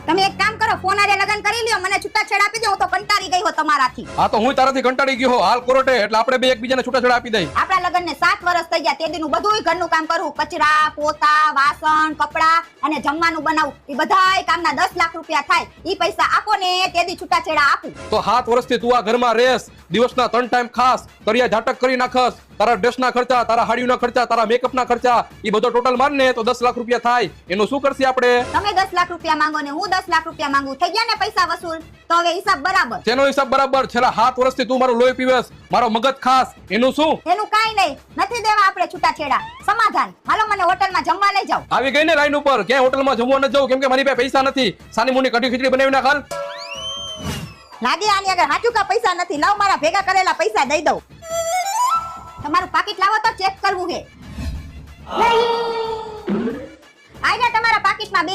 તમે એક કામ કરો, ફોન આરે લગન કરી લ્યો, મને છૂટાછેડા આપી દો, હું તો કંટાળી ગઈ હો તમારાથી. હા તો હું તારાથી કંટાળી ગયો હાલ કોરોટે, એટલે આપણે બે એકબીજાને છૂટાછેડા આપી દઈ. આપણા લગનને 7 વર્ષ થઈ ગયા, તે દીનું બધુંય ઘરનું કામ કરું, કચરા, પોતા, વાસણ, કપડા અને જમવાનું બનાવું. ઈ બધાય કામના 10 લાખ રૂપિયા થાય. ઈ પૈસા આપો ને તે દી છૂટાછેડા આપું. તો 7 વર્ષથી તું આ ઘરમાં રહેસ, દિવસના 3 ટાઈમ ખાસ, કરિયા ઝાટક કરી નાખસ, તારા ડ્રેસના ખર્ચા, તારા હાડીઓના ખર્ચા, તારા મેકઅપના ખર્ચા, ઈ બધો ટોટલ માર ને તો 10 લાખ રૂપિયા થાય. એનું શું કરશે આપણે? તમે 10 લાખ રૂપિયા માંગો ને હું 10 લાખ રૂપિયા માંગુ, થઈ ગયા ને પૈસા વસૂલ? તો હવે હિસાબ બરાબર. તેનો હિસાબ બરાબર. છેલ્લા 7 વર્ષથી તું મારું લોહી પીવેસ, મારો મગજ ખાસ, એનું શું? એનું કાઈ નહીં, નથી દેવા આપણે છૂટાછેડા. સમાધાન. હાલો મને હોટલમાં જમવા લઈ જાઓ. આવી ગઈ ને લાઈન ઉપર, ક્યાંય હોટલમાં જમવા ન જવું કેમ કે મારી પાસે પૈસા નથી. સાની મુની કઢી ખીચડી બનાવી નાખ હાલ. લાગે આની આગળ હાચું કા પૈસા નથી. લાવ મારા ભેગા કરેલા પૈસા દઈ દઉં. તમારું પાકીટ લાવો તો ચેક કરવું છે. આઈ ગયા તમારા પાકીટમાં 2